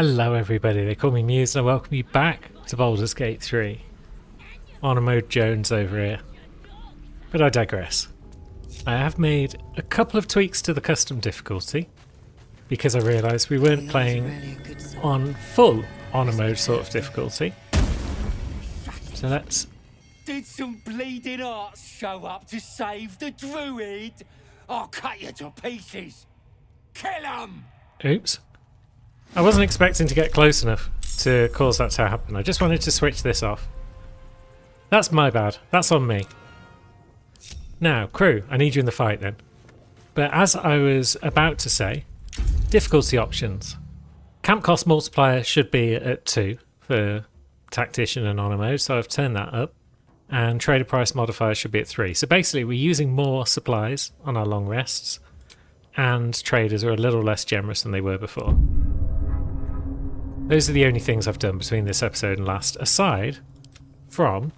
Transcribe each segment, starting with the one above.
Hello everybody, they call me Muse and I welcome you back to Baldur's Gate 3. Honor Mode Jones over here. But I digress. I have made a couple of tweaks to the custom difficulty because I realised we weren't playing on full Honor Mode sort of difficulty. So let's... Did some bleeding arts show up to save the druid? I'll cut you to pieces. Kill 'em! Oops. I wasn't expecting to get close enough to cause that to happen. I just wanted to switch this off. That's my bad. That's on me. Now, crew, I need you in the fight then. But as I was about to say, difficulty options. Camp cost multiplier should be at 2 for Tactician and Honor Mode, so I've turned that up. And trader price modifier should be at 3. So basically we're using more supplies on our long rests, and traders are a little less generous than they were before. Those are the only things I've done between this episode and last, aside from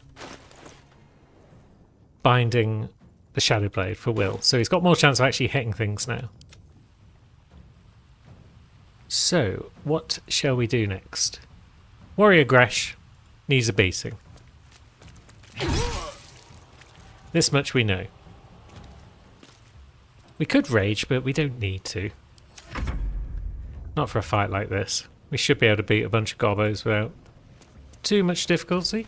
binding the Shadow Blade for Will. So he's got more chance of actually hitting things now. So, what shall we do next? Warrior Gresh needs a beating. This much we know. We could rage, but we don't need to. Not for a fight like this. We should be able to beat a bunch of gobbos without too much difficulty.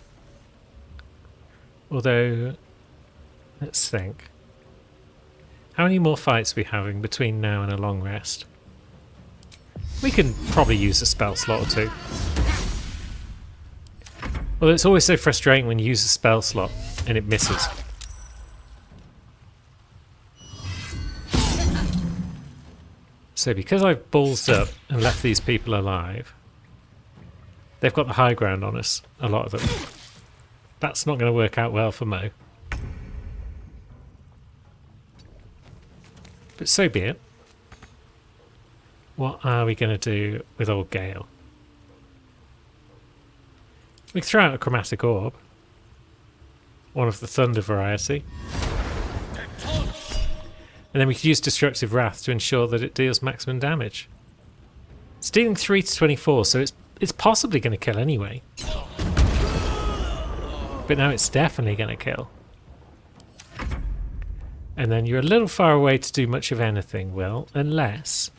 Although, let's think. How many more fights are we having between now and a long rest? We can probably use a spell slot or two. Although it's always so frustrating when you use a spell slot and it misses. So because I've ballsed up and left these people alive, they've got the high ground on us, a lot of them. That's not going to work out well for Mo. But so be it. What are we going to do with old Gale? We can throw out a chromatic orb. One of the thunder variety. And then we could use Destructive Wrath to ensure that it deals maximum damage. It's dealing 3 to 24, so it's possibly going to kill anyway. But now it's definitely going to kill. And then you're a little far away to do much of anything, Will, unless...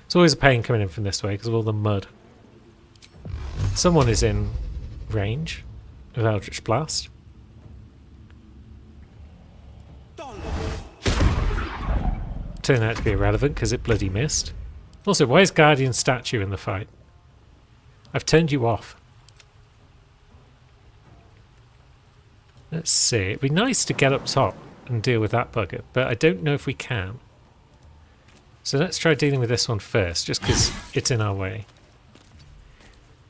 It's always a pain coming in from this way because of all the mud. Someone is in range of Eldritch Blast. Turned out to be irrelevant because it bloody missed. Also, why is Guardian statue in the fight? I've turned you off. Let's see. It'd be nice to get up top and deal with that bugger, but I don't know if we can. So let's try dealing with this one first, just because it's in our way.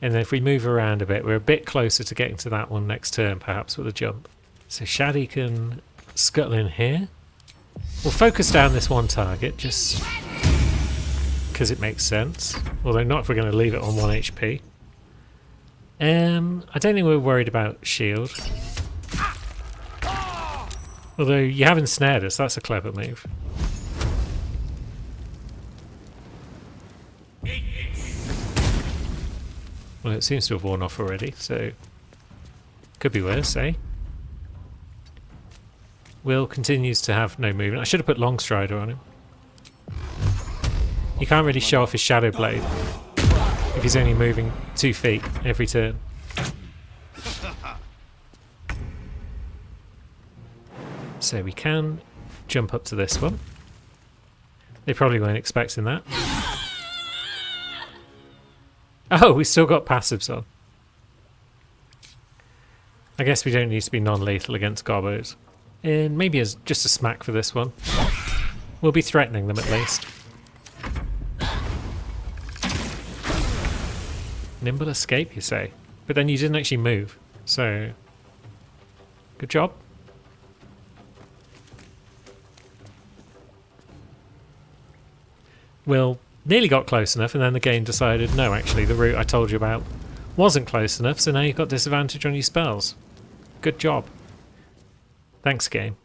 And then if we move around a bit, we're a bit closer to getting to that one next turn, perhaps, with a jump. So Shaddy can scuttle in here. We'll focus down this one target, just because it makes sense. Although not if we're going to leave it on 1 HP. I don't think we're worried about shield. Although you have ensnared us, that's a clever move. Well, it seems to have worn off already, so could be worse, eh? Will continues to have no movement. I should have put Longstrider on him. He can't really show off his Shadow Blade if he's only moving 2 feet every turn. So we can jump up to this one. They probably weren't expecting that. Oh, we still got passives on. I guess we don't need to be non-lethal against gobbos. And maybe as just a smack for this one. We'll be threatening them at least. Nimble escape, you say? But then you didn't actually move, so... Good job. Will nearly got close enough, and then the game decided, no, actually, the route I told you about wasn't close enough, so now you've got disadvantage on your spells. Good job. Thanks, game.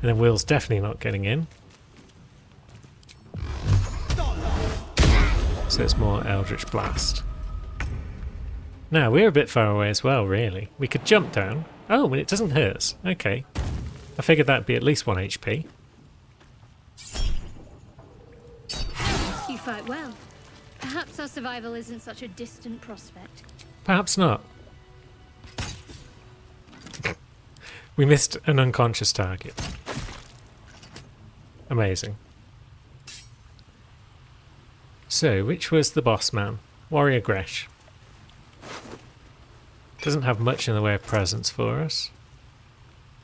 And then Will's definitely not getting in. So it's more Eldritch Blast. Now, we're a bit far away as well, really. We could jump down. Oh, and it doesn't hurt us. Okay. I figured that'd be at least 1 HP. You fight well. Perhaps our survival isn't such a distant prospect. Perhaps not. We missed an unconscious target. Amazing. So, which was the boss man? Warrior Gresh. Doesn't have much in the way of presence for us.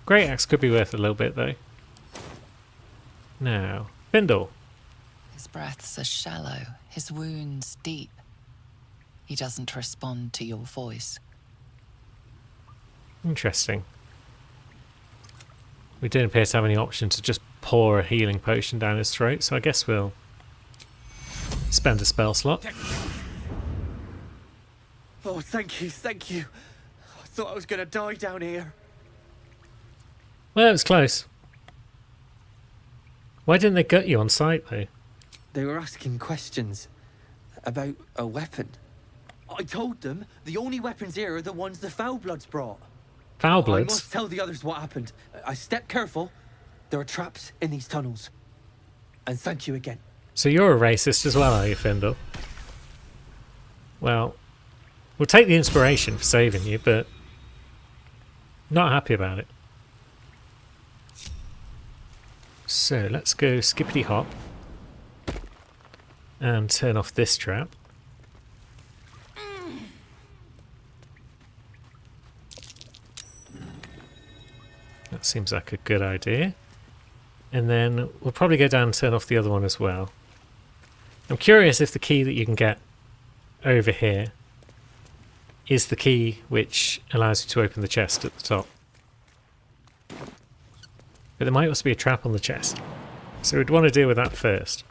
Great Axe could be worth a little bit though. Now, Findle. His breaths are shallow, his wounds deep. He doesn't respond to your voice. Interesting. We didn't appear to have any option to just pour a healing potion down his throat, so I guess we'll spend a spell slot. Oh, thank you, thank you. I thought I was gonna die down here. Well, it was close. Why didn't they gut you on sight though? They were asking questions about a weapon. I told them the only weapons here are the ones the Foulbloods brought. I Foulbloods? must tell the others what happened. I stepped careful. There are traps in these tunnels. And thank you again. So you're a racist as well, are you, Findle? Well, we'll take the inspiration for saving you, but not happy about it. So let's go skippity hop and turn off this trap. That seems like a good idea. And then we'll probably go down and turn off the other one as well. I'm curious if the key that you can get over here is the key which allows you to open the chest at the top. But there might also be a trap on the chest. So we'd want to deal with that first.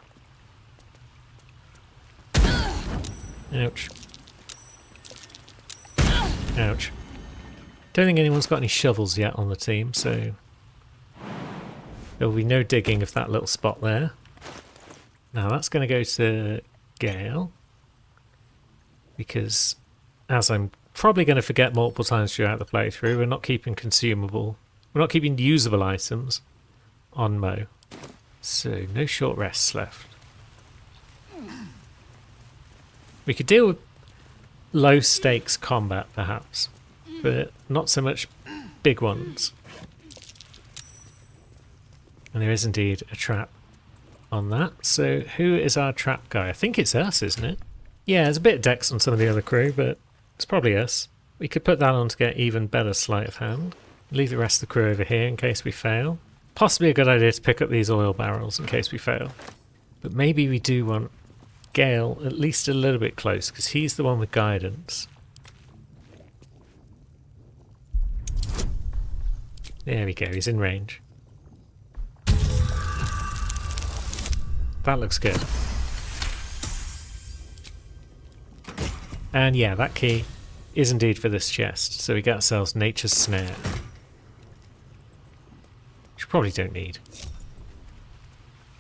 Ouch. Ouch. Don't think anyone's got any shovels yet on the team, so there will be no digging of that little spot there. Now that's going to go to Gale, because as I'm probably going to forget multiple times throughout the playthrough, we're not keeping usable items on Mo. So no short rests left. We could deal with low stakes combat perhaps, but not so much big ones. And there is indeed a trap on that. So who is our trap guy? I think it's us, isn't it? Yeah, there's a bit of dex on some of the other crew, but it's probably us. We could put that on to get even better sleight of hand. Leave the rest of the crew over here in case we fail. Possibly a good idea to pick up these oil barrels in case we fail. But maybe we do want Gale at least a little bit close, because he's the one with guidance. There we go, he's in range. That looks good. And yeah, that key is indeed for this chest, so we get ourselves Nature's Snare. Which we probably don't need.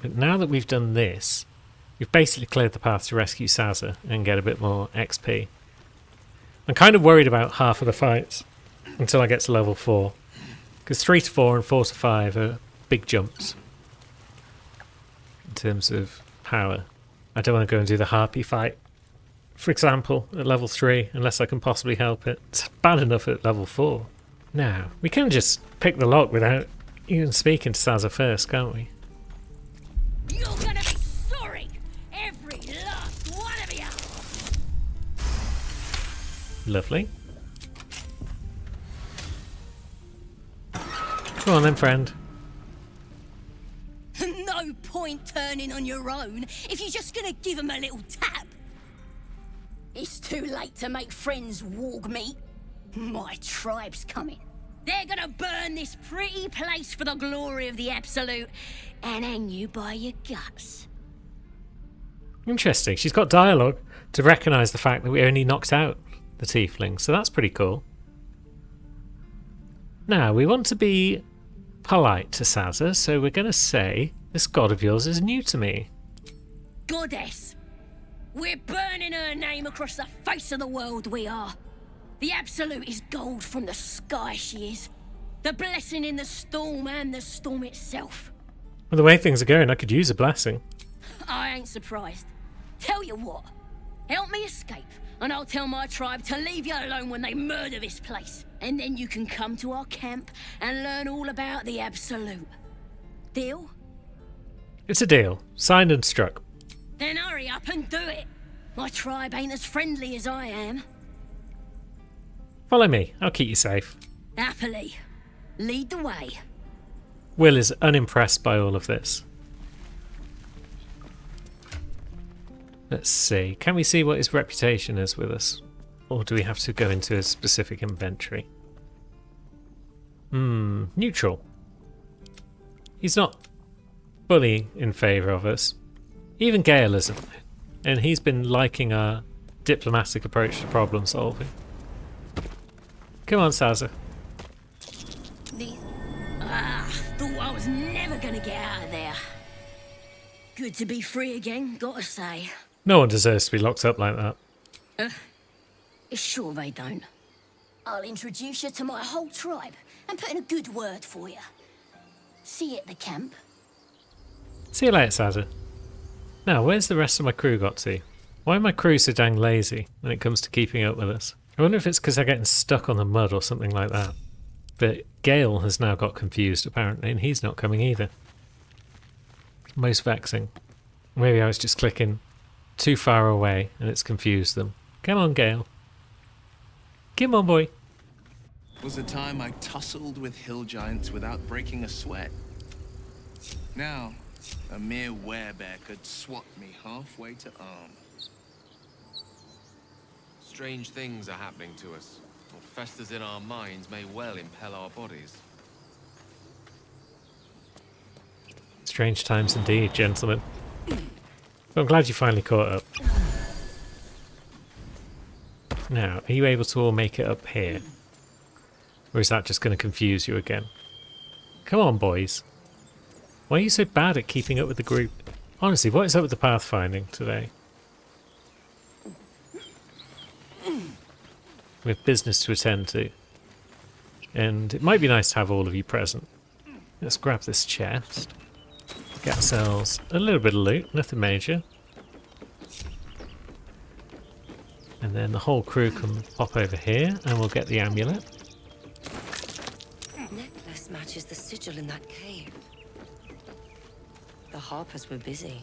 But now that we've done this, we've basically cleared the path to rescue Sazza and get a bit more XP. I'm kind of worried about half of the fights until I get to level 4. Because 3 to 4 and 4 to 5 are big jumps in terms of power. I don't want to go and do the Harpy fight, for example, at level 3, unless I can possibly help it. It's bad enough at level 4. Now, we can just pick the lock without even speaking to Sazza first, can't we? You're gonna be sorry, every last one of you. Lovely. Come on then, friend. No point turning on your own if you're just gonna give him a little tap. It's too late to make friends, warg meat. My tribe's coming. They're gonna burn this pretty place for the glory of the Absolute and hang you by your guts. Interesting. She's got dialogue to recognise the fact that we only knocked out the tiefling, so that's pretty cool. Now, we want to be polite to Sazza, so we're going to say, this god of yours is new to me. Goddess. We're burning her name across the face of the world, we are. The Absolute is gold from the sky, she is. The blessing in the storm and the storm itself. Well, the way things are going, I could use a blessing. I ain't surprised. Tell you what, help me escape, and I'll tell my tribe to leave you alone when they murder this place. And then you can come to our camp and learn all about the Absolute. Deal? It's a deal. Signed and struck. Then hurry up and do it. My tribe ain't as friendly as I am. Follow me. I'll keep you safe. Happily. Lead the way. Will is unimpressed by all of this. Let's see. Can we see what his reputation is with us? Or do we have to go into a specific inventory? Neutral. He's not fully in favour of us. Even Gale isn't. And he's been liking our diplomatic approach to problem solving. Come on, Sazza. Thought I was never gonna get out of there. Good to be free again, gotta say. No one deserves to be locked up like that. Sure they don't. I'll introduce you to my whole tribe and put in a good word for you. See you at the camp. See you later, Sazza. Now, where's the rest of my crew got to? Why are my crew so dang lazy when it comes to keeping up with us? I wonder if it's because they're getting stuck on the mud or something like that. But Gale has now got confused, apparently, and he's not coming either. Most vexing. Maybe I was just clicking too far away and it's confused them. Come on, Gale. Come on, boy. Was a time I tussled with hill giants without breaking a sweat. Now, a mere werebear could swat me halfway to arms. Strange things are happening to us. What festers in our minds may well impel our bodies. Strange times indeed, gentlemen. But I'm glad you finally caught up. Now, are you able to all make it up here? Or is that just going to confuse you again? Come on, boys. Why are you so bad at keeping up with the group? Honestly, what is up with the pathfinding today? We have business to attend to. And it might be nice to have all of you present. Let's grab this chest. Get ourselves a little bit of loot, nothing major. And then the whole crew can pop over here and we'll get the amulet. Necklace matches the sigil in that cave. The Harpers were busy.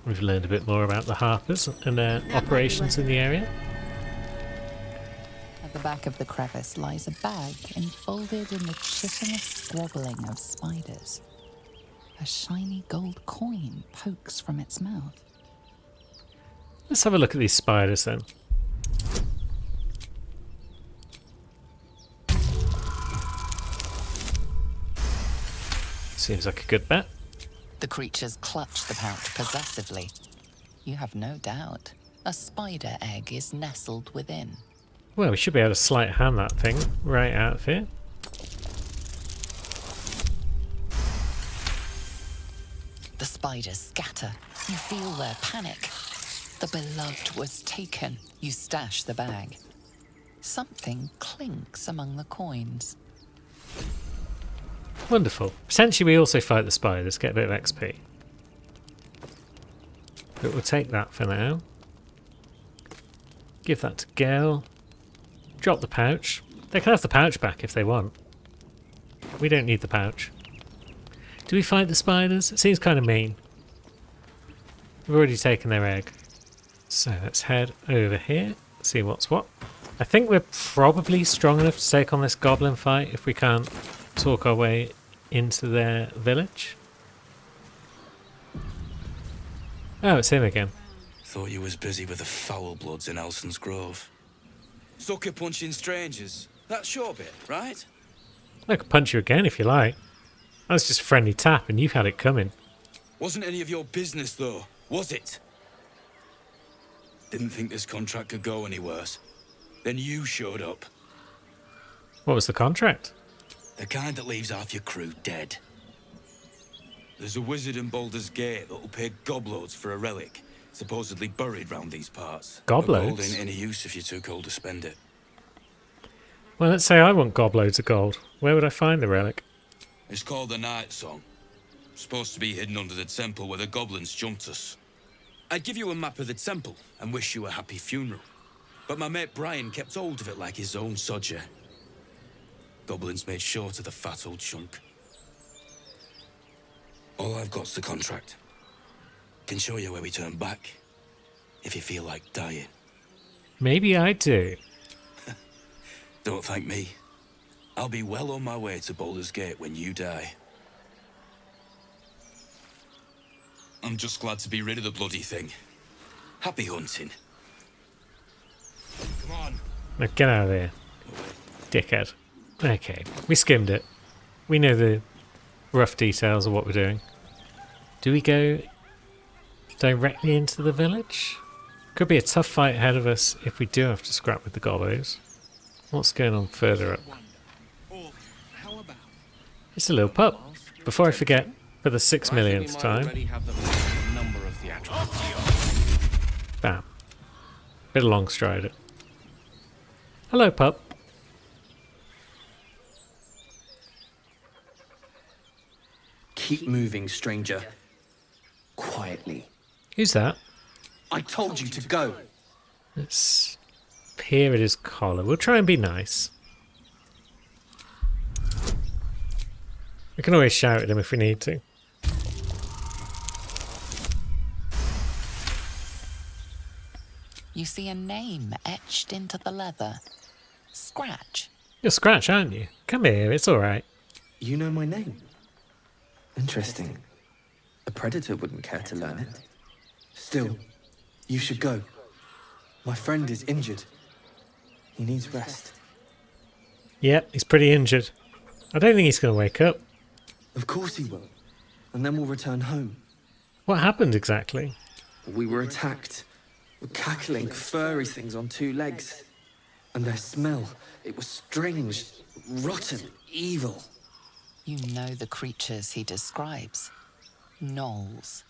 We've learned a bit more about the Harpers and their operations in the area. At the back of the crevice lies a bag enfolded in the chitinous squabbling of spiders. A shiny gold coin pokes from its mouth. Let's have a look at these spiders then. Seems like a good bet. The creatures clutch the pouch possessively. You have no doubt. A spider egg is nestled within. Well, we should be able to sleight of hand that thing right out of here. The spiders scatter. You feel their panic. The beloved was taken. You stash the bag. Something clinks among the coins. Wonderful. Potentially we also fight the spiders, get a bit of XP. But we'll take that for now. Give that to Gale. Drop the pouch. They can have the pouch back if they want. We don't need the pouch. Do we fight the spiders? It seems kind of mean. We've already taken their egg. So let's head over here, see what's what. I think we're probably strong enough to take on this goblin fight if we can't talk our way into their village. Oh, it's him again. Thought you was busy with the foul bloods in Elson's Grove. Sucker punching strangers. That's your bit, right? I could punch you again if you like. That was just a friendly tap and you had it coming. Wasn't any of your business, though, was it? Didn't think this contract could go any worse. Then you showed up. What was the contract? The kind that leaves half your crew dead. There's a wizard in Baldur's Gate that'll pay gobloads for a relic. Supposedly buried round these parts. Gobloads? But gold ain't any use if you're too cold to spend it. Well, let's say I want gobloads of gold. Where would I find the relic? It's called the Night Song. Supposed to be hidden under the temple where the goblins jumped us. I'd give you a map of the temple and wish you a happy funeral. But my mate Brian kept hold of it like his own sodger. Goblins made short of the fat old chunk. All I've got's the contract. Can show you where we turn back, if you feel like dying. Maybe I do. Don't thank me. I'll be well on my way to Baldur's Gate when you die. I'm just glad to be rid of the bloody thing. Happy hunting. Come on. Now get out of here, dickhead. Okay, we skimmed it. We know the rough details of what we're doing. Do we go directly into the village? Could be a tough fight ahead of us if we do have to scrap with the gobos. What's going on further up? It's a little pup. Before I forget, for the 6 millionth time. Bam. Bit of long strider. Hello, pup. Keep moving, stranger. Quietly. Who's that? I told you to go. Let's peer at his collar. We'll try and be nice. We can always shout at him if we need to. You see a name etched into the leather. Scratch. You're Scratch, aren't you? Come here, it's alright. You know my name? Interesting. A predator wouldn't care to learn it. Still, you should go. My friend is injured. He needs rest. Yep, he's pretty injured. I don't think he's going to wake up. Of course he will. And then we'll return home. What happened exactly? We were attacked. Cackling, furry things on 2 legs. And their smell, it was strange, rotten, evil. You know the creatures he describes. Gnolls.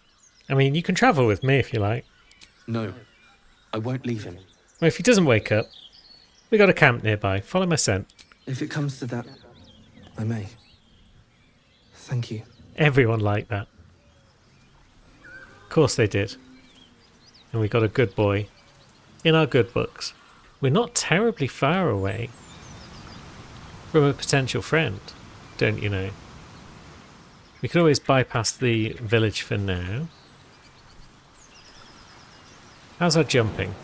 I mean, you can travel with me if you like. No, I won't leave him. Well, if he doesn't wake up, we got a camp nearby. Follow my scent. If it comes to that, I may. Thank you. Everyone liked that. Of course they did. And we got a good boy in our good books. We're not terribly far away from a potential friend, don't you know? We could always bypass the village for now. How's our jumping?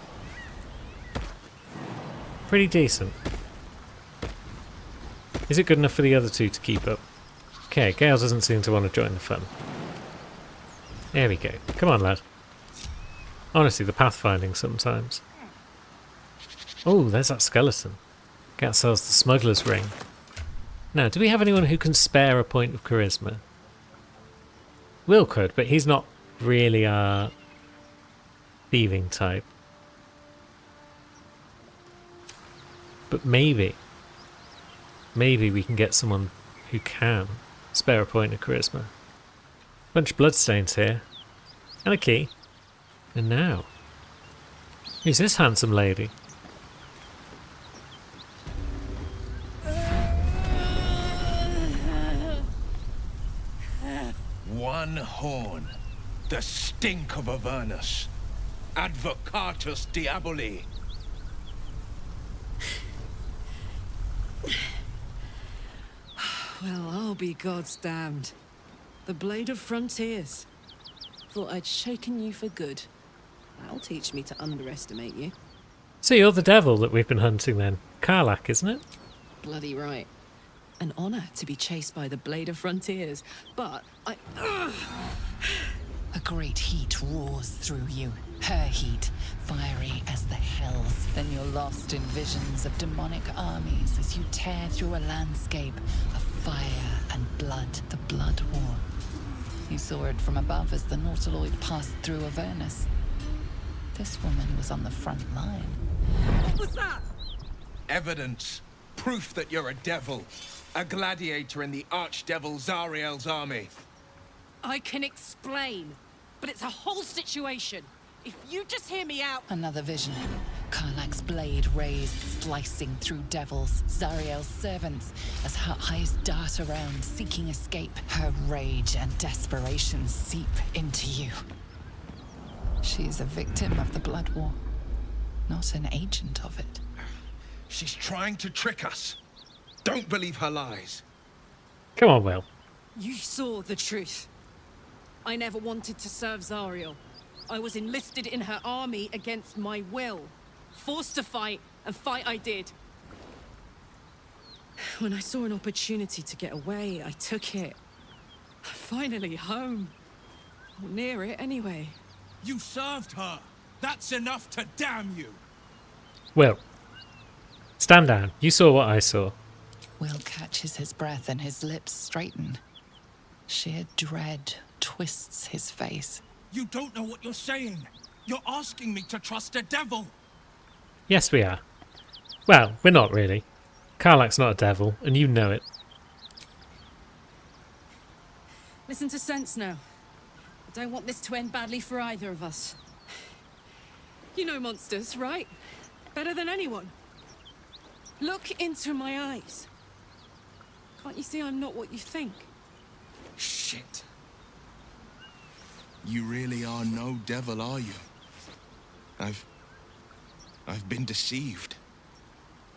Pretty decent. Is it good enough for the other two to keep up? Okay, Gale doesn't seem to want to join the fun. There we go. Come on, lad. Honestly, the pathfinding sometimes. Oh, there's that skeleton. Get ourselves the smuggler's ring. Now, do we have anyone who can spare a point of charisma? Will could, but he's not really our thieving type. But maybe we can get someone who can spare a point of charisma. Bunch of bloodstains here. And a key. And now, who's this handsome lady? One horn. The stink of Avernus. Advocatus Diaboli. Well, I'll be God's damned. The Blade of Frontiers. Thought I'd shaken you for good. That'll teach me to underestimate you. So you're the devil that we've been hunting then. Karlach, isn't it? Bloody right. An honor to be chased by the Blade of Frontiers, but I... A great heat roars through you. Her heat, fiery as the hells. Then you're lost in visions of demonic armies as you tear through a landscape of fire and blood. The Blood War. You saw it from above as the Nautiloid passed through Avernus. This woman was on the front line. What was that? Evidence. Proof that you're a devil. A gladiator in the archdevil Zariel's army. I can explain, but it's a whole situation. If you just hear me out... Another vision. Karlach's blade raised, slicing through devils, Zariel's servants, as her eyes dart around, seeking escape. Her rage and desperation seep into you. She is a victim of the Blood War, not an agent of it. She's trying to trick us. Don't believe her lies. Come on, Will. You saw the truth. I never wanted to serve Zariel. I was enlisted in her army against my will. Forced to fight, and fight I did. When I saw an opportunity to get away, I took it. Finally home. Or near it, anyway. You served her. That's enough to damn you. Will. Stand down. You saw what I saw. Will catches his breath and his lips straighten. Sheer dread twists his face. You don't know what you're saying. You're asking me to trust a devil. Yes, we are. Well, we're not really. Karlach's not a devil, and you know it. Listen to sense now. I don't want this to end badly for either of us. You know monsters, right? Better than anyone. Look into my eyes. Can't you see I'm not what you think? Shit. You really are no devil, are you? I've been deceived.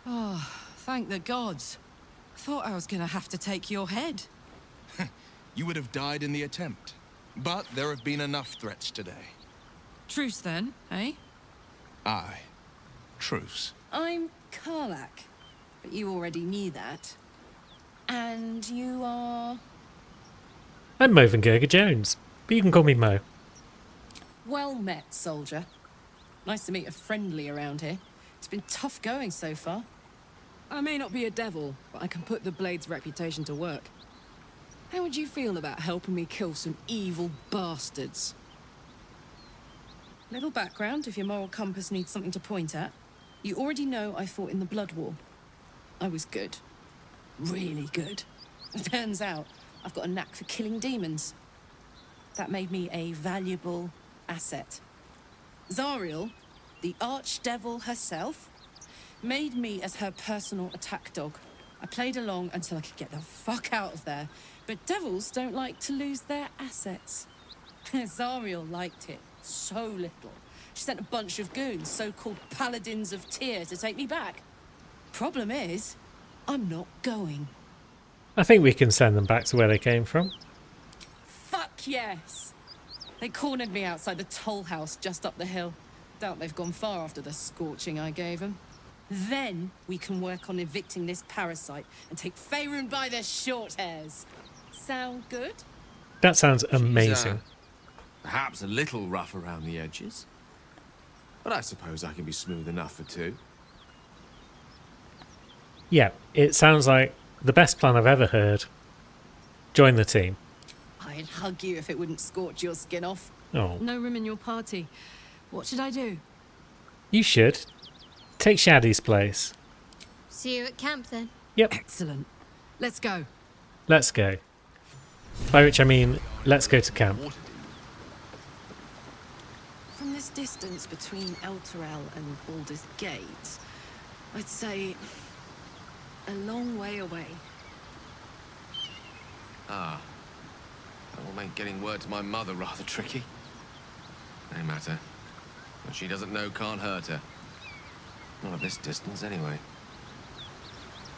Oh, thank the gods. Thought I was gonna have to take your head. You would have died in the attempt. But there have been enough threats today. Truce then, eh? Aye. Truce. I'm Karlach, but you already knew that. And you are... I'm Moven Gerger Jones, but you can call me Mo. Well met, soldier. Nice to meet a friendly around here. It's been tough going so far. I may not be a devil, but I can put the Blade's reputation to work. How would you feel about helping me kill some evil bastards? Little background if your moral compass needs something to point at. You already know I fought in the Blood War. I was good. Really good. It turns out I've got a knack for killing demons. That made me a valuable asset. Zariel, the archdevil herself, made me as her personal attack dog. I played along until I could get the fuck out of there. But devils don't like to lose their assets. Zariel liked it so little. She sent a bunch of goons, so-called Paladins of Tyr, to take me back. Problem is, I'm not going. I think we can send them back to where they came from. Fuck yes! They cornered me outside the toll house just up the hill. Doubt they've gone far after the scorching I gave them. Then we can work on evicting this parasite and take Faerun by the short hairs. Sound good? That sounds amazing. Perhaps a little rough around the edges. But I suppose I can be smooth enough for two. Yeah, it sounds like the best plan I've ever heard. Join the team. I'd hug you if it wouldn't scorch your skin off. Oh. No room in your party. What should I do? You should. Take Shaddy's place. See you at camp then. Yep. Excellent. Let's go. Let's go. By which I mean, let's go to camp. From this distance between Elturel and Baldur's Gate, I'd say a long way away. Ah. That will make getting word to my mother rather tricky. No matter. What she doesn't know can't hurt her. Not at this distance, anyway.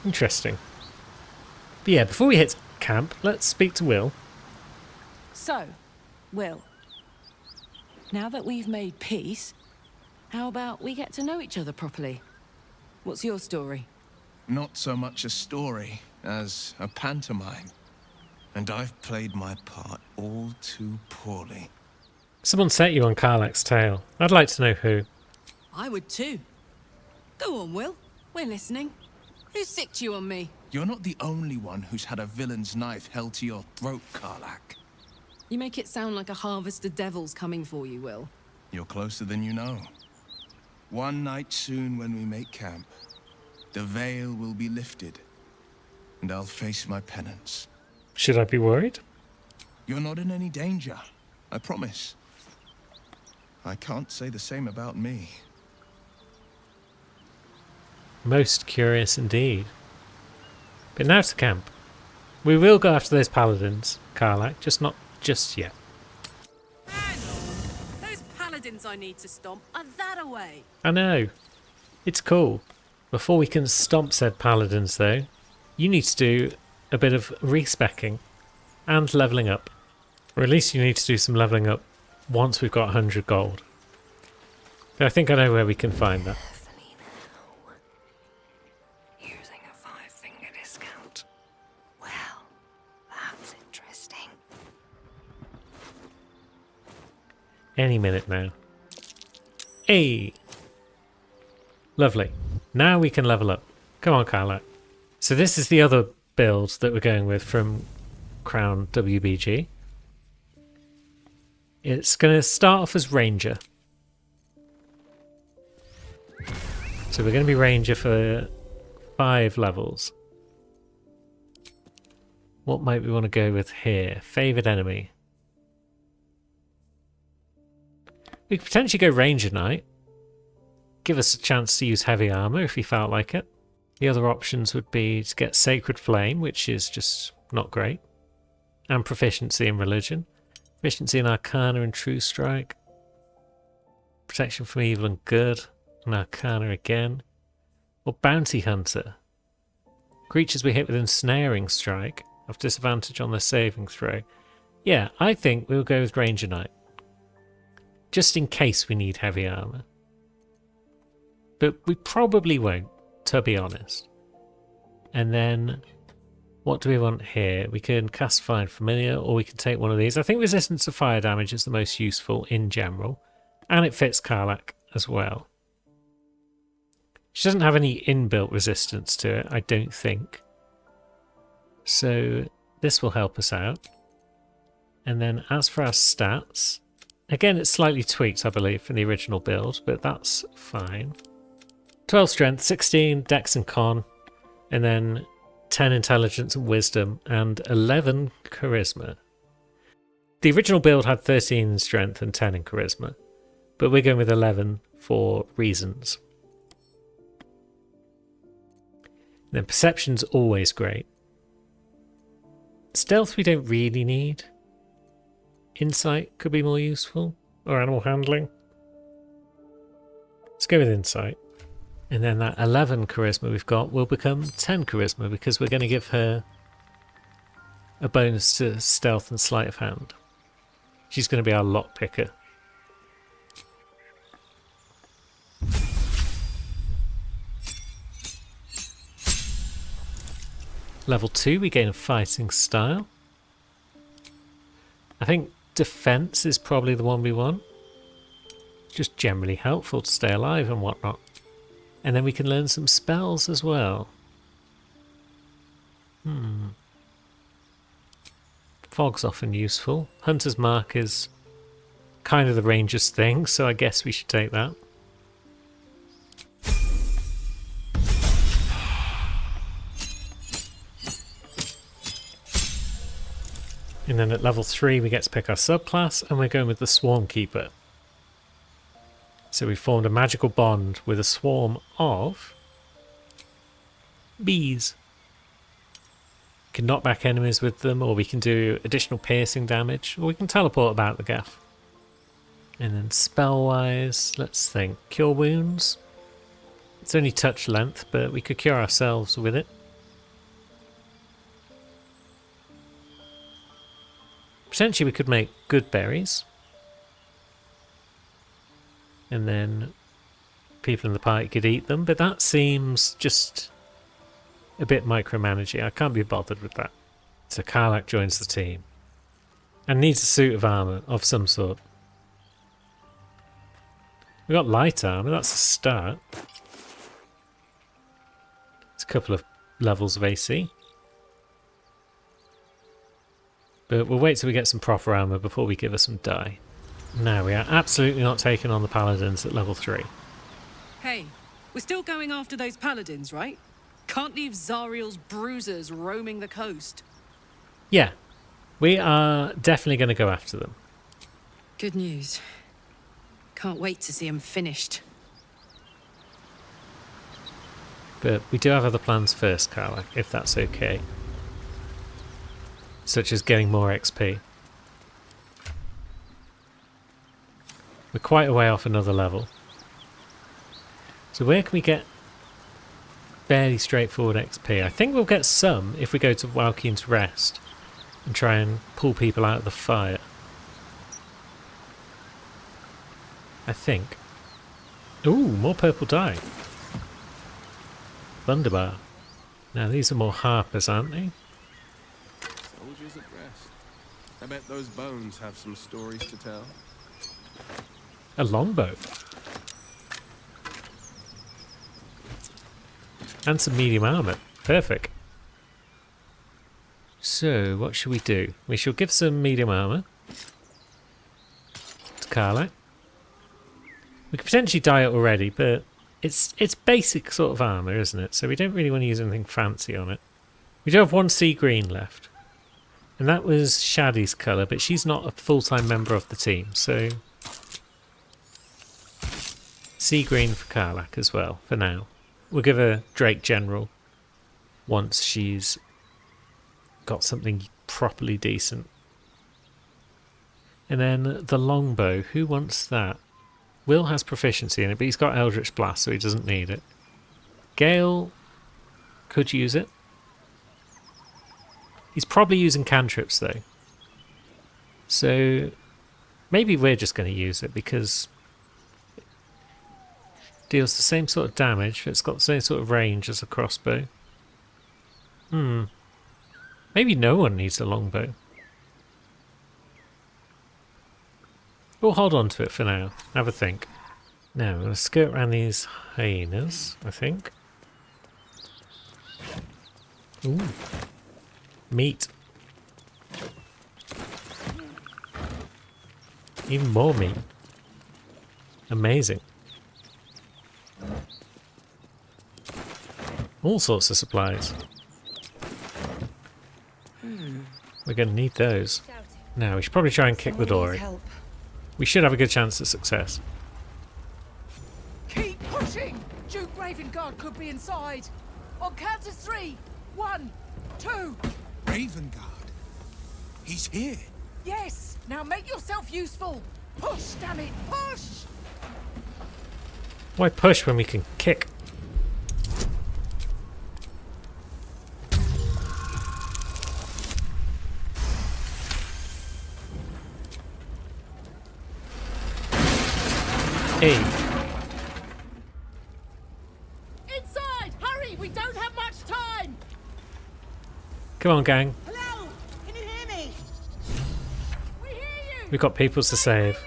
Interesting. But yeah, before we hit camp, let's speak to Will. So, Will, now that we've made peace, how about we get to know each other properly? What's your story? Not so much a story as a pantomime. And I've played my part all too poorly. Someone set you on Karlach's tail. I'd like to know who. I would too. Go on, Will. We're listening. Who sicked you on me? You're not the only one who's had a villain's knife held to your throat, Karlach. You make it sound like a harvest of devils coming for you, Will. You're closer than you know. One night soon when we make camp, the veil will be lifted, and I'll face my penance. Should I be worried? You're not in any danger, I promise. I can't say the same about me. Most curious indeed. But now to camp. We will go after those paladins, Karlach, just not just yet. Hang on. Those paladins I need to stomp are that away. I know. It's cool. Before we can stomp said paladins though, you need to do a bit of respecking and levelling up. Or at least you need to do some levelling up once we've got 100 gold. But I think I know where we can find that. Using a 5-finger discount. Well, that's interesting. Any minute now. Hey! Lovely. Now we can level up. Come on, Karlach. So this is the other build that we're going with from Crown WBG. It's going to start off as Ranger. So we're going to be Ranger for 5 levels. What might we want to go with here? Favoured enemy. We could potentially go Ranger Knight. Give us a chance to use heavy armour if you felt like it. The other options would be to get Sacred Flame, which is just not great. And Proficiency in Religion. Proficiency in Arcana and True Strike. Protection from Evil and Good. And Arcana again. Or Bounty Hunter. Creatures we hit with Ensnaring Strike have disadvantage on their saving throw. Yeah, I think we'll go with Ranger Knight. Just in case we need heavy armour. But we probably won't, to be honest. And then, what do we want here? We can cast Find Familiar, or we can take one of these. I think Resistance to Fire Damage is the most useful in general. And it fits Karlach as well. She doesn't have any inbuilt resistance to it, I don't think. So this will help us out. And then as for our stats, again it's slightly tweaked I believe from the original build, but that's fine. 12 strength, 16 dex and con, and then 10 intelligence and wisdom, and 11 charisma. The original build had 13 in strength and 10 in charisma, but we're going with 11 for reasons. Then perception's always great. Stealth we don't really need. Insight could be more useful, or animal handling. Let's go with insight. And then that 11 charisma we've got will become 10 charisma because we're going to give her a bonus to stealth and sleight of hand. She's going to be our lock picker. Level 2 we gain a fighting style. I think defense is probably the one we want. Just generally helpful to stay alive and whatnot. And then we can learn some spells as well. Fog's often useful. Hunter's Mark is kind of the ranger's thing, so I guess we should take that. And then at level 3 we get to pick our subclass, and we're going with the Swarm Keeper. So we formed a magical bond with a swarm of bees. We can knock back enemies with them, or we can do additional piercing damage, or we can teleport about the gaff. And then spell-wise, let's think. Cure Wounds. It's only touch length, but we could cure ourselves with it. Potentially we could make good berries. And then people in the party could eat them, but that seems just a bit micromanaging. I can't be bothered with that. So Karlach joins the team. And needs a suit of armour of some sort. We got light armour, that's a start. It's a couple of levels of AC. But we'll wait till we get some proper armour before we give her some dye. No, we are absolutely not taking on the paladins at level 3. Hey, we're still going after those paladins, right? Can't leave Zariel's bruisers roaming the coast. Yeah, we are definitely going to go after them. Good news. Can't wait to see him finished. But we do have other plans first, Carla, if that's okay. Such as getting more XP. We're quite a way off another level. So where can we get fairly straightforward XP? I think we'll get some if we go to Waukeen's Rest and try and pull people out of the fire. I think. Ooh, more purple dye. Thunderbar. Now these are more harpers, aren't they? Soldiers at rest. I bet those bones have some stories to tell. A longbow. And some medium armour. Perfect. So, what should we do? We shall give some medium armour to Carla. We could potentially dye it already, but it's basic sort of armour, isn't it? So we don't really want to use anything fancy on it. We do have one sea green left. And that was Shaddy's colour, but she's not a full-time member of the team, so... sea green for Karlach as well, for now. We'll give her Drake General once she's got something properly decent. And then the longbow, who wants that? Will has proficiency in it, but he's got Eldritch Blast, so he doesn't need it. Gale could use it. He's probably using cantrips though. So maybe we're just going to use it because it deals the same sort of damage. It's got the same sort of range as a crossbow. Maybe no one needs a longbow. We'll hold on to it for now. Have a think. Now, I'm going to skirt around these hyenas, I think. Ooh. Meat. Even more meat. Amazing. All sorts of supplies. We're going to need those. Now, we should probably try and kick the door in. We should have a good chance at success. Keep pushing! Duke Ravengard could be inside. On count of 3. 1, 2. Ravengard? He's here. Yes! Now make yourself useful! Push, damn it! Push! Why push when we can kick? Hey. Inside! Hurry! We don't have much time! Come on, gang. Hello! Can you hear me? We hear you! We've got people to save.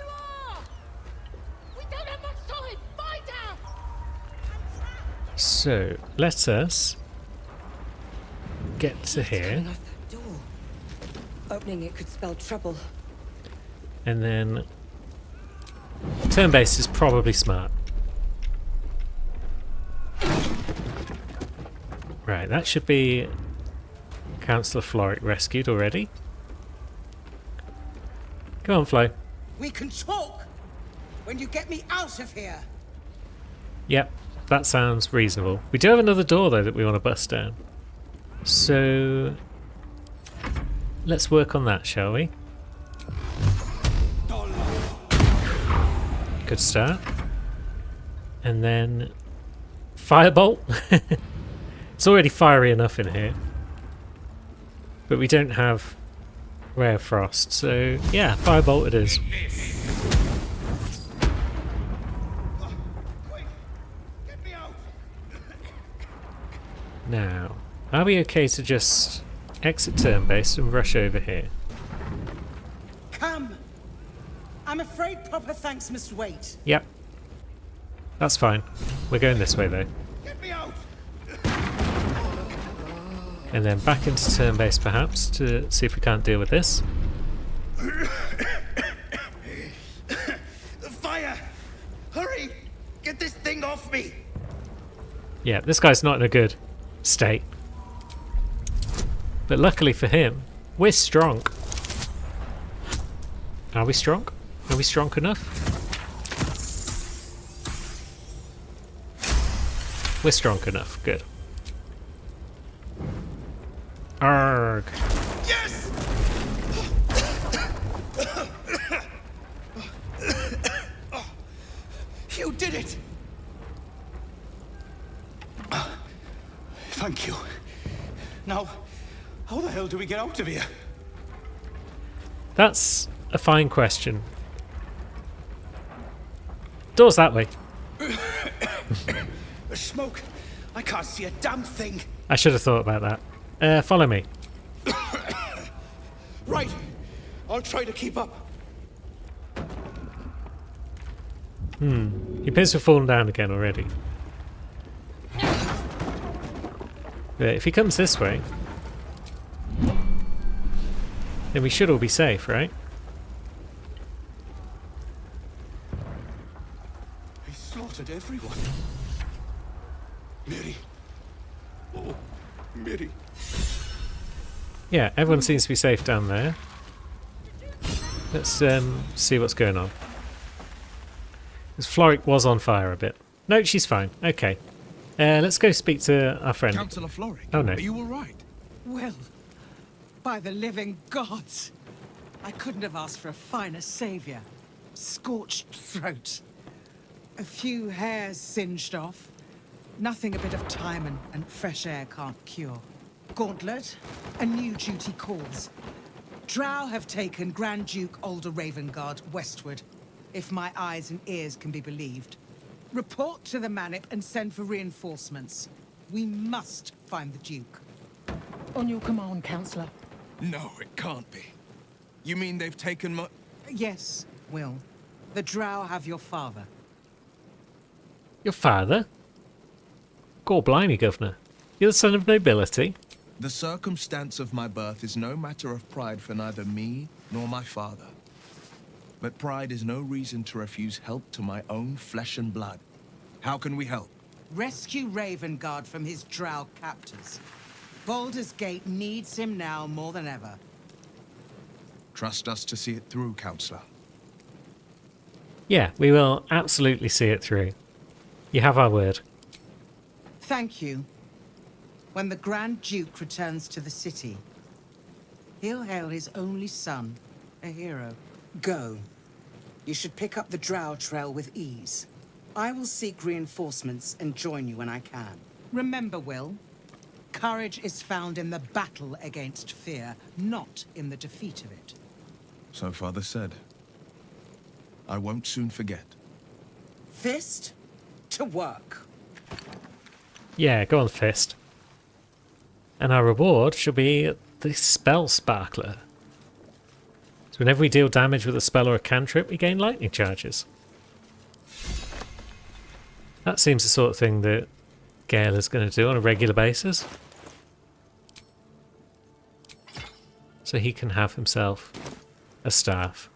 We don't have much time! Find out! So, let us get to here. Coming off that door. Opening it could spell trouble. And then turn-based is probably smart. Right, that should be Councillor Floric rescued already. Come on, Flo. We can talk when you get me out of here. Yep, that sounds reasonable. We do have another door, though, that we want to bust down. So let's work on that, shall we? Good start. And then Firebolt. It's already fiery enough in here. But we don't have Rare Frost, so yeah, Firebolt it is. Now, are we okay to just exit turn-based and rush over here? Come. I'm afraid proper thanks must wait. Yep. That's fine. We're going this way though. Get me out. And then back into turn-based perhaps to see if we can't deal with this. The fire! Hurry! Get this thing off me! Yeah, this guy's not in a good state. But luckily for him, we're strong. Are we strong? Are we strong enough? We're strong enough. Good. Arg. Yes! You did it! Thank you. Now, how the hell do we get out of here? That's a fine question. Door's that way. The smoke. I can't see a damn thing. I should have thought about that. Follow me. Right. I'll try to keep up. He appears to have fallen down again already. But if he comes this way, then we should all be safe, right? He slaughtered everyone. Miri. Oh, Miri. Yeah, everyone seems to be safe down there. Let's see what's going on. This Floric was on fire a bit. No, she's fine. Okay. Let's go speak to our friend. Councillor Floric. Oh no. Are you all right? Well, by the living gods, I couldn't have asked for a finer savior. Scorched throat. A few hairs singed off. Nothing a bit of time and fresh air can't cure. Gauntlet, a new duty calls. Drow have taken Grand Duke Alder Ravengard westward, if my eyes and ears can be believed. Report to the Manip and send for reinforcements. We must find the Duke. On your command, Councillor. No, it can't be. You mean they've taken my... Yes, Will. The Drow have your father. Your father? God blimey, Governor. You're the son of nobility. The circumstance of my birth is no matter of pride for neither me nor my father. But pride is no reason to refuse help to my own flesh and blood. How can we help? Rescue Ravengard from his Drow captors. Baldur's Gate needs him now more than ever. Trust us to see it through, Councillor. Yeah, we will absolutely see it through. You have our word. Thank you. When the Grand Duke returns to the city, he'll hail his only son, a hero. Go. You should pick up the Drow trail with ease. I will seek reinforcements and join you when I can. Remember, Will, courage is found in the battle against fear, not in the defeat of it. So Father said. I won't soon forget. Fist to work. Yeah, go on, Fist. And our reward shall be the Spell Sparkler. So whenever we deal damage with a spell or a cantrip, we gain lightning charges. That seems the sort of thing that Gale is going to do on a regular basis. So he can have himself a staff.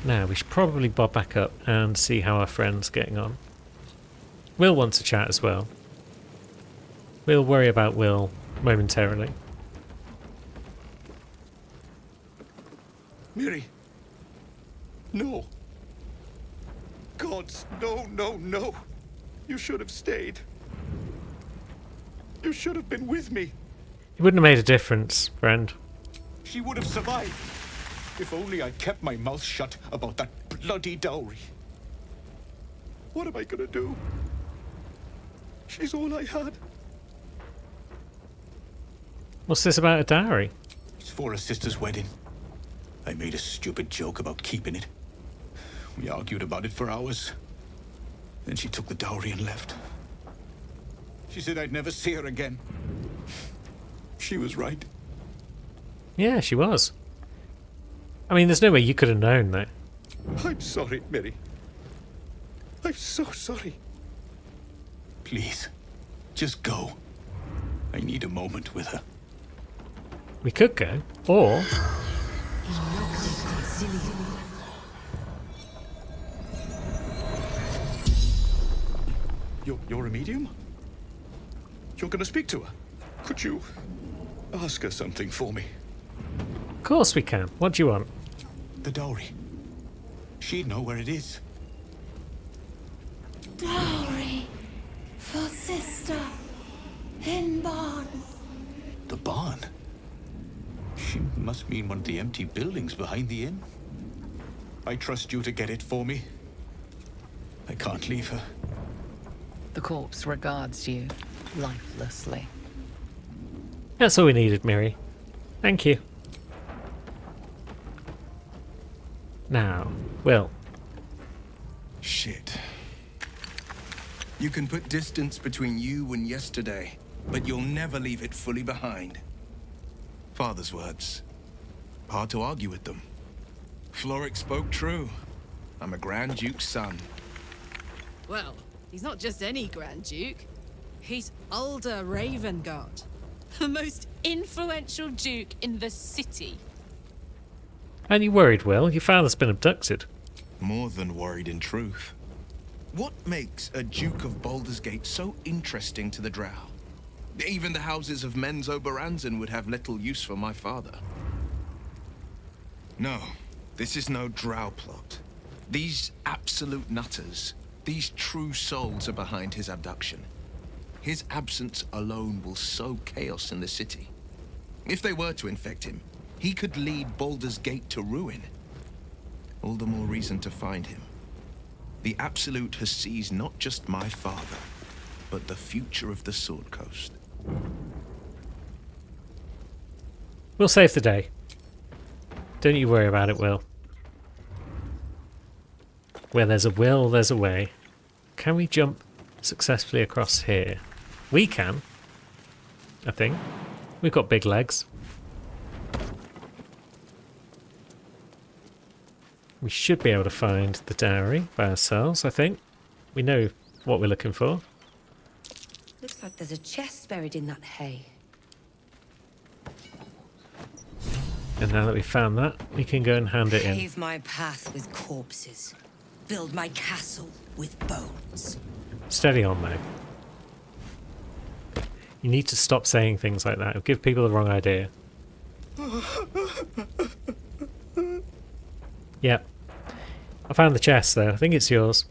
Now, we should probably bob back up and see how our friend's getting on. Will wants to chat as well. We'll worry about Will momentarily. Miri. No. Gods, no, no, no. You should have stayed. You should have been with me. It wouldn't have made a difference, friend. She would have survived. If only I kept my mouth shut about that bloody dowry. What am I gonna do? She's all I had. What's this about a dowry? It's for a sister's wedding. I made a stupid joke about keeping it. We argued about it for hours. Then she took the dowry and left. She said I'd never see her again. She was right. Yeah, she was. I mean, there's no way you could have known that. I'm sorry, Miri. I'm so sorry. Please, just go. I need a moment with her. We could go, or... You're a medium? You're gonna speak to her? Could you ask her something for me? Of course we can. What do you want? The dowry. She'd know where it is. Dowry for sister in barn. The barn? She must mean one of the empty buildings behind the inn. I trust you to get it for me. I can't leave her. The corpse regards you lifelessly. That's all we needed, Miri. Thank you. Now, Will. Shit. You can put distance between you and yesterday, but you'll never leave it fully behind. Father's words. Hard to argue with them. Florrick spoke true. I'm a Grand Duke's son. Well, he's not just any Grand Duke. He's Ulder Ravengard, the most influential duke in the city. Aren't you worried, Will? Your father's been abducted. More than worried in truth. What makes a Duke of Baldur's Gate so interesting to the Drow? Even the houses of Men's Oberanzan would have little use for my father. No, this is no Drow plot. These absolute nutters, these true souls are behind his abduction. His absence alone will sow chaos in the city. If they were to infect him, he could lead Baldur's Gate to ruin. All the more reason to find him. The Absolute has seized not just my father, but the future of the Sword Coast. We'll save the day. Don't you worry about it, Will. Where there's a will, there's a way. Can we jump successfully across here? We can. I think. We've got big legs. We should be able to find the dowry by ourselves, I think. We know what we're looking for. Looks like there's a chest buried in that hay. And now that we've found that, we can go and hand it in. Pave my path with corpses. Build my castle with bones. Steady on, Meg. You need to stop saying things like that. It'll give people the wrong idea. Yep. I found the chest, though. I think it's yours.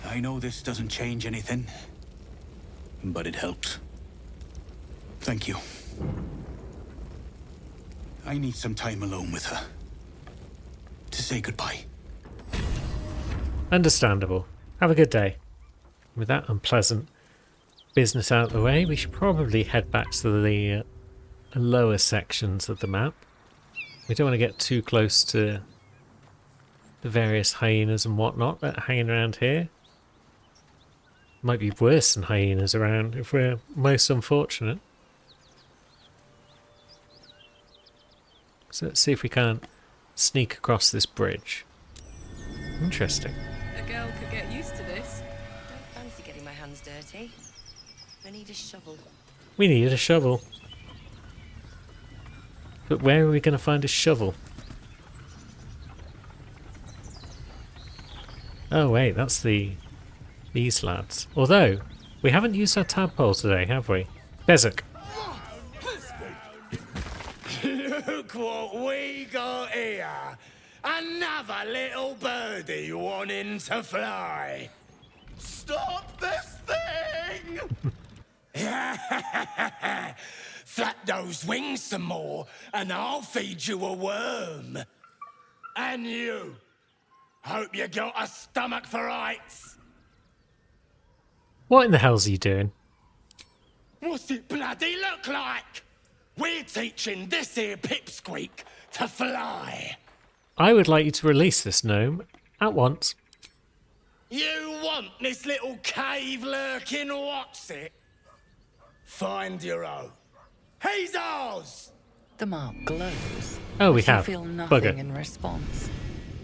I know this doesn't change anything, but it helps. Thank you. I need some time alone with her. To say goodbye. Understandable. Have a good day. With that unpleasant business out of the way, we should probably head back to the lower sections of the map. We don't want to get too close to the various hyenas and whatnot that are hanging around here. Might be worse than hyenas around if we're most unfortunate. So let's see if we can't sneak across this bridge. Interesting. A girl could get used to this. Don't fancy getting my hands dirty. I need a shovel. We needed a shovel. But where are we going to find a shovel? Oh wait, that's these lads. Although, we haven't used our tadpole today, have we? Bezek. Look what we got here. Another little birdie wanting to fly. Stop this thing! Flap those wings some more, and I'll feed you a worm. And you. Hope you got a stomach for heights. What in the hell's he doing? What's it bloody look like? We're teaching this here pipsqueak to fly. I would like you to release this gnome at once. You want this little cave lurking what's it? Find your own. He's ours! The mark glows. Oh, we but you have. feel nothing Bugger. in response.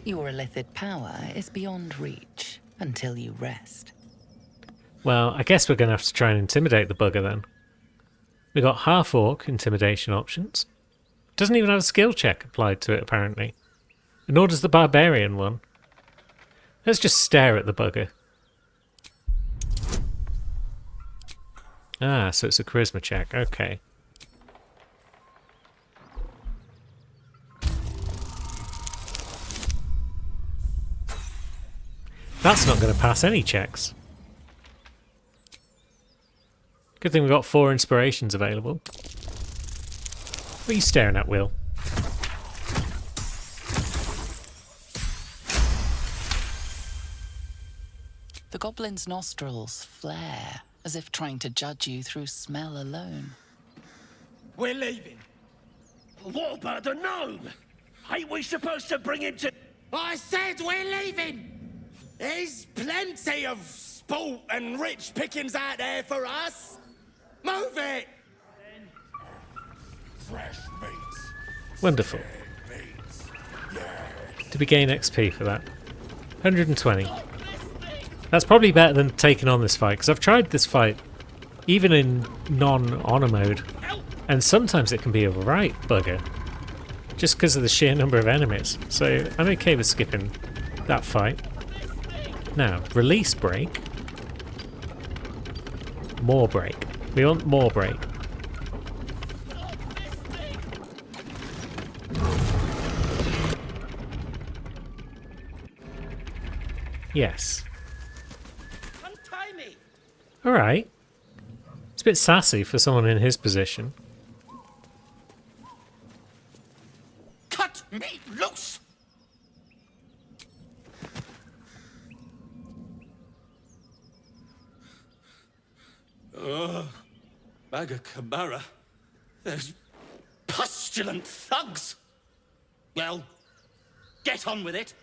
Your illithid power is beyond reach until you rest. Well, I guess we're going to have to try and intimidate the bugger then. We got half-orc intimidation options. Doesn't even have a skill check applied to it, apparently. Nor does the barbarian one. Let's just stare at the bugger. Ah, so it's a charisma check. Okay. That's not going to pass any checks. Good thing we've got 4 inspirations available. What are you staring at, Will? The goblin's nostrils flare, as if trying to judge you through smell alone. We're leaving. What about the gnome? Ain't we supposed to bring him to... I said we're leaving! There's plenty of sport and rich pickings out there for us. Move it! Fresh meats. Wonderful. Did we gain XP for that? 120. That's probably better than taking on this fight, because I've tried this fight even in non-honor mode, and sometimes it can be a right bugger, just because of the sheer number of enemies. So I'm okay with skipping that fight. Now, release break. More break. We want more break. Yes. Untie me! Alright. It's a bit sassy for someone in his position. Cut me loose! Maga Kamara. Those pustulant thugs. Well, get on with it.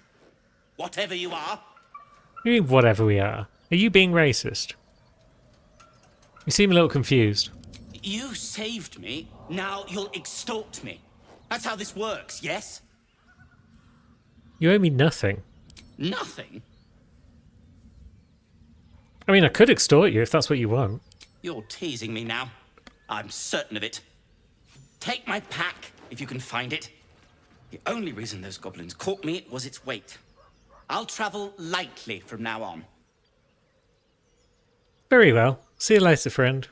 Whatever you are. You mean whatever we are? Are you being racist? You seem a little confused. You saved me, now you'll extort me. That's how this works, yes? You owe me nothing. Nothing? I mean, I could extort you if that's what you want. You're teasing me now. I'm certain of it. Take my pack, if you can find it. The only reason those goblins caught me was its weight. I'll travel lightly from now on. Very well. See you later, friend.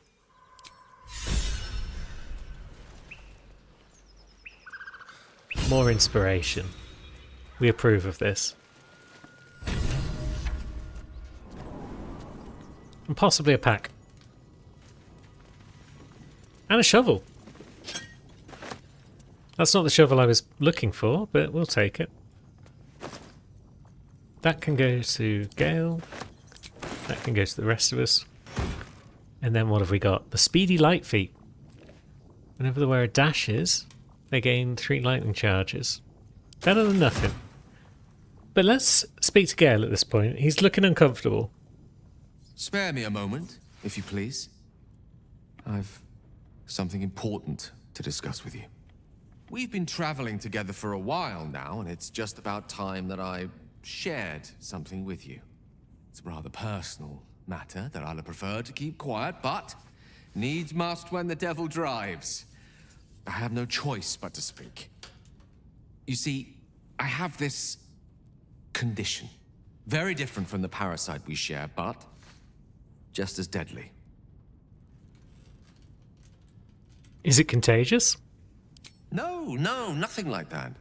More inspiration. We approve of this. And possibly a pack. And a shovel. That's not the shovel I was looking for, but we'll take it. That can go to Gale. That can go to the rest of us. And then what have we got? The Speedy Light Feet. Whenever the wearer dashes, they gain 3 lightning charges. Better than nothing. But let's speak to Gale at this point. He's looking uncomfortable. Spare me a moment, if you please. I've something important to discuss with you. We've been traveling together for a while now, and it's just about time that I shared something with you. It's a rather personal matter that I'd have preferred to keep quiet, but needs must when the devil drives. I have no choice but to speak. You see, I have this condition. Very different from the parasite we share, but just as deadly. Is it contagious? No, nothing like that.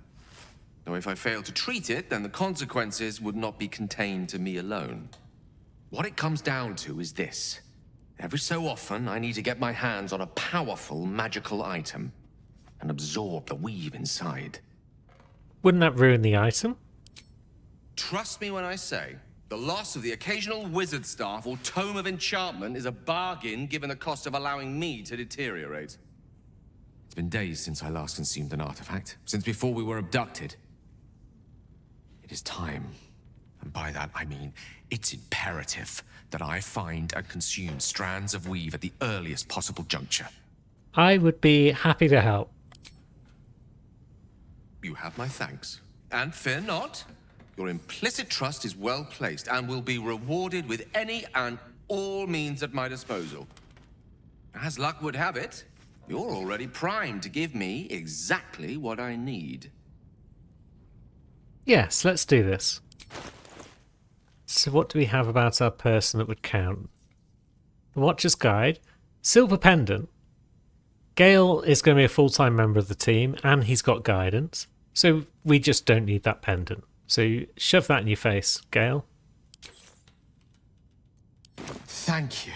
Though if I fail to treat it, then the consequences would not be contained to me alone. What it comes down to is this. Every so often, I need to get my hands on a powerful magical item and absorb the weave inside. Wouldn't that ruin the item? Trust me when I say, the loss of the occasional wizard staff or tome of enchantment is a bargain given the cost of allowing me to deteriorate. It's been days since I last consumed an artifact, since before we were abducted. It is time, and by that I mean it's imperative that I find and consume strands of weave at the earliest possible juncture. I would be happy to help. You have my thanks. And fear not, your implicit trust is well placed and will be rewarded with any and all means at my disposal. As luck would have it, you're already primed to give me exactly what I need. Yes, let's do this. So what do we have about our person that would count? The Watcher's Guide. Silver Pendant. Gale is going to be a full-time member of the team, and he's got guidance. So we just don't need that pendant. So shove that in your face, Gale. Thank you.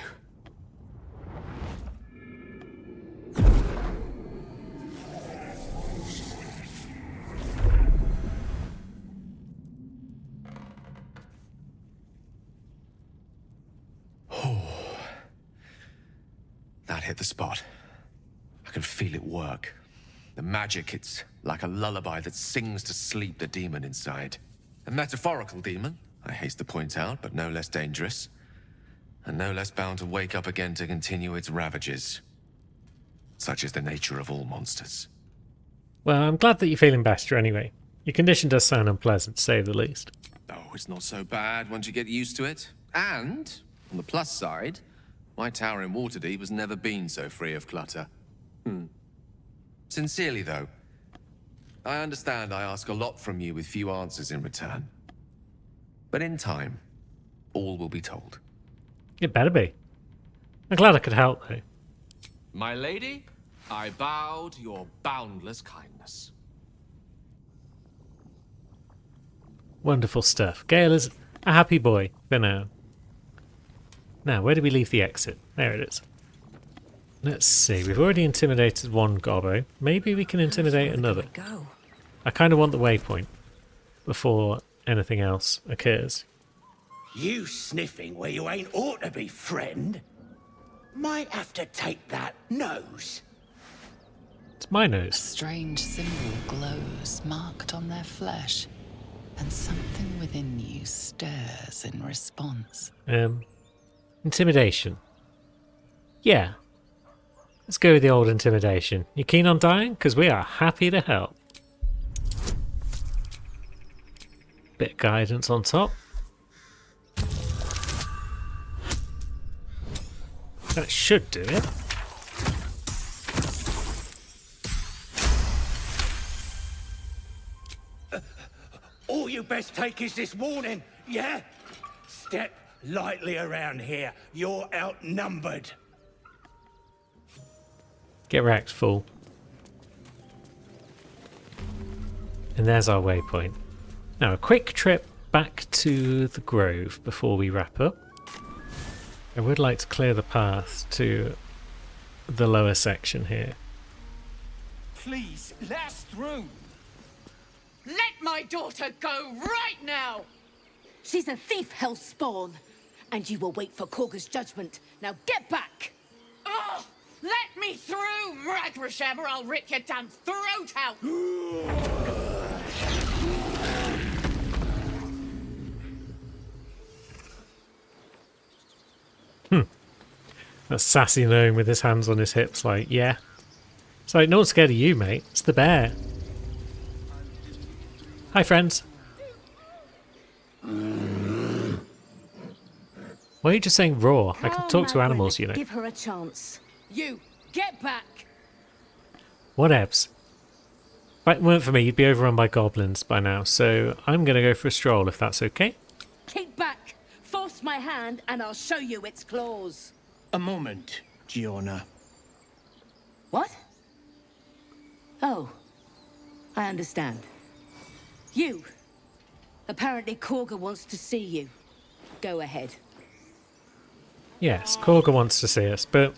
That hit the spot. I can feel it work. The magic, it's like a lullaby that sings to sleep the demon inside. A metaphorical demon, I haste to point out, but no less dangerous. And no less bound to wake up again to continue its ravages. Such is the nature of all monsters. Well, I'm glad that you're feeling better anyway. Your condition does sound unpleasant, to say the least. Oh, it's not so bad once you get used to it. And, on the plus side, my tower in Waterdeep has never been so free of clutter. Sincerely, though, I understand I ask a lot from you with few answers in return. But in time, all will be told. It better be. I'm glad I could help, though. My lady, I bow to your boundless kindness. Wonderful stuff. Gale is a happy boy for now. Now, where do we leave the exit? There it is. Let's see. We've already intimidated one gobbo. Maybe we can intimidate another. I kind of want the waypoint before anything else occurs. You sniffing where you ain't ought to be, friend? Might have to take that nose. It's my A nose. strange symbol glows, marked on their flesh, and something within you stirs in response. Intimidation. Yeah. Let's go with the old intimidation. You keen on dying? Because we are happy to help. Bit of guidance on top. That should do it. All you best take is this warning, yeah? Step lightly around here. You're outnumbered. Get wrecked, fool. And there's our waypoint. Now a quick trip back to the Grove before we wrap up. I would like to clear the path to the lower section here. Please, let us through. Let my daughter go right now! She's a thief, Hellspawn. And you will wait for Korga's judgment. Now get back! Oh, let me through, Ragrasham, or I'll rip your damn throat out! That sassy gnome with his hands on his hips like, yeah. It's like, no one's scared of you, mate. It's the bear. Hi, friends. Why are you just saying raw? I can talk to animals, you know. Give her a chance. You, get back! Whatevs. If it weren't for me, you'd be overrun by goblins by now, so I'm going to go for a stroll if that's okay. Keep back! Force my hand and I'll show you its claws. A moment, Giona. What? Oh, I understand. You. Apparently Korga wants to see you. Go ahead. Yes, Korga wants to see us, but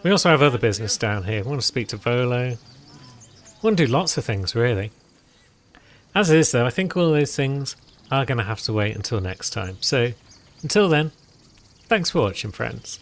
we also have other business down here. We want to speak to Volo. We want to do lots of things, really. As it is, though, I think all those things are going to have to wait until next time. So, until then, thanks for watching, friends.